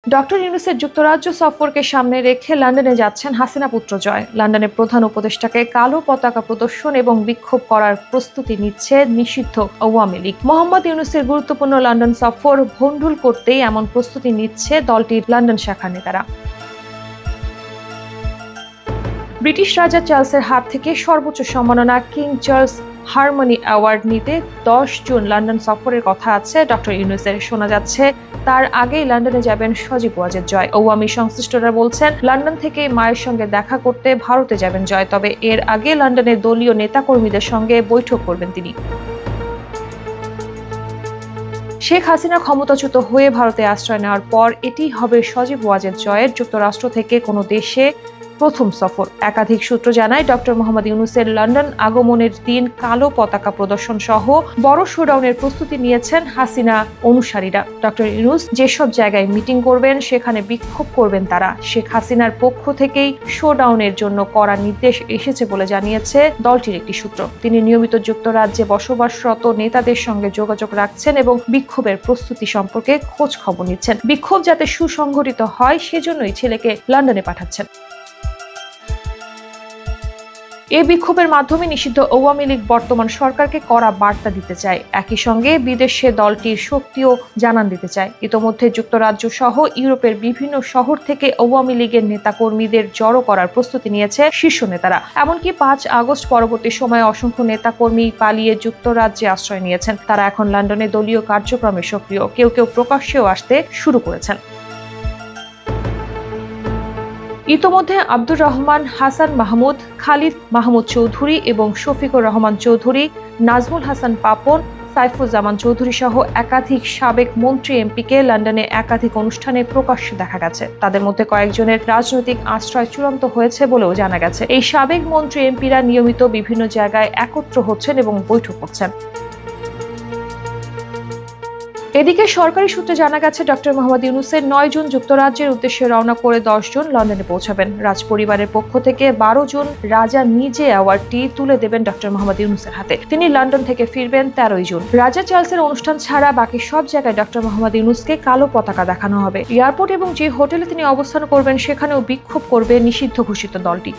Doctor ইউনূসের যুক্তরাজ্য সফরকে সামনে রেখে লন্ডনে যাচ্ছেন হাসিনা পুত্র জয়। লন্ডনে প্রধান উপদেষ্টাকে কালো পতাকা প্রদর্শন এবং বিক্ষোভ করার প্রস্তুতি নিচ্ছে নিষিদ্ধ আওয়ামী লীগ। মোহাম্মদ ইউনূসের গুরুত্বপূর্ণ লন্ডন সফর ভণ্ডুল করতেই এমন প্রস্তুতি নিচ্ছে দলটির লন্ডন শাখার নেতারা। ব্রিটিশ রাজা চার্লসের হাত থেকে সর্বোচ্চ সম্মাননা কিং চার্লস হারমনি অ্যাওয়ার্ড নিতে 10 জুন লন্ডন সফরের কথা আছে ডক্টর ইউনূসের। শোনা যাচ্ছে তার আগেই লন্ডনে যাবেন সজীব ওয়াজেদ জয়। আওয়ামী সংশ্লিষ্টরা বলছেন লন্ডন থেকে মায়ের সঙ্গে দেখা করতে ভারতে যাবেন জয়, তবে এর আগে লন্ডনে দলীয় নেতাকর্মীদের সঙ্গে বৈঠক করবেন তিনি। শেখ হাসিনা ক্ষমতাচ্যুত হয়ে ভারতে আশ্রয় নেওয়ার পর এটি হবে সজীব ওয়াজেদ জয়ের যুক্তরাষ্ট্র থেকে কোনো দেশে প্রথম সফর। একাধিক সূত্র জানায় ডক্টর মোহাম্মদ ইউনূসের লন্ডন আগমনের দিন কালো পতাকা প্রদর্শন সহ বড় শোডাউনের প্রস্তুতি নিয়েছেন হাসিনা অনুসারীরা। ডক্টর ইউনূস যেসব জায়গায় মিটিং করবেন সেখানে বিক্ষোভ করবেন তারা। শেখ হাসিনার পক্ষ থেকেই শোডাউনের জন্য কড়া নির্দেশ এসেছে বলে জানিয়েছে দলটির একটি সূত্র। তিনি নিয়মিত যুক্তরাজ্যে বসবাসরত নেতাদের সঙ্গে যোগাযোগ রাখছেন এবং বিক্ষোভের প্রস্তুতি সম্পর্কে খোঁজ খবর নিচ্ছেন। বিক্ষোভ যাতে সুসংগঠিত হয় সেজন্যই ছেলেকে লন্ডনে পাঠাচ্ছেন। এই বিক্ষোভের মাধ্যমে নিষিদ্ধ আওয়ামী লীগ বর্তমান সরকারকে কড়া বার্তা দিতে চায়। একই সঙ্গে বিদেশে দলটির শক্তিও জানান দিতে চায়। ইতোমধ্যে যুক্তরাজ্য সহ ইউরোপের বিভিন্ন শহর থেকে আওয়ামী লীগের নেতাকর্মীদের জড়ো করার প্রস্তুতি নিয়েছে শীর্ষ নেতারা। এমনকি 5 আগস্ট পরবর্তী সময়ে অসংখ্য নেতাকর্মী পালিয়ে যুক্তরাজ্যে আশ্রয় নিয়েছেন। তারা এখন লন্ডনে দলীয় কার্যক্রমে সক্রিয়। কেউ কেউ প্রকাশ্যেও আসতে শুরু করেছেন। ইতোমধ্যে আব্দুর রহমান, হাসান মাহমুদ, খালিদ মাহমুদ চৌধুরী এবং শফিকুর রহমান চৌধুরী, নাজমুল হাসান পাপন, সাইফুজ্জামান চৌধুরী সহ একাধিক সাবেক মন্ত্রী এমপিকে লন্ডনে একাধিক অনুষ্ঠানে প্রকাশ্যে দেখা গেছে। তাদের মধ্যে কয়েকজনের রাজনৈতিক আশ্রয় চূড়ান্ত হয়েছে বলেও জানা গেছে। এই সাবেক মন্ত্রী এমপিরা নিয়মিত বিভিন্ন জায়গায় একত্র হচ্ছেন এবং বৈঠক করছেন। এদিকে সরকারি সূত্রে জানা গেছে ডক্টর মোহাম্মদ ইউনূসের 9 জুন যুক্তরাজ্যের উদ্দেশ্যে রওনা করে 10 জুন লন্ডনে পৌঁছাবেন। রাজপরিবারের পক্ষ থেকে 12 জুন রাজা নিজে অ্যাওয়ার্ডটি তুলে দেবেন ডক্টর মোহাম্মদ ইউনূসের হাতে। তিনি লন্ডন থেকে ফিরবেন 13 জুন। রাজা চার্লসের অনুষ্ঠান ছাড়া বাকি সব জায়গায় ডক্টর মোহাম্মদ ইউনূসকে কালো পতাকা দেখানো হবে। এয়ারপোর্ট এবং যে হোটেলে তিনি অবস্থান করবেন সেখানেও বিক্ষোভ করবে নিষিদ্ধ ঘোষিত দলটি।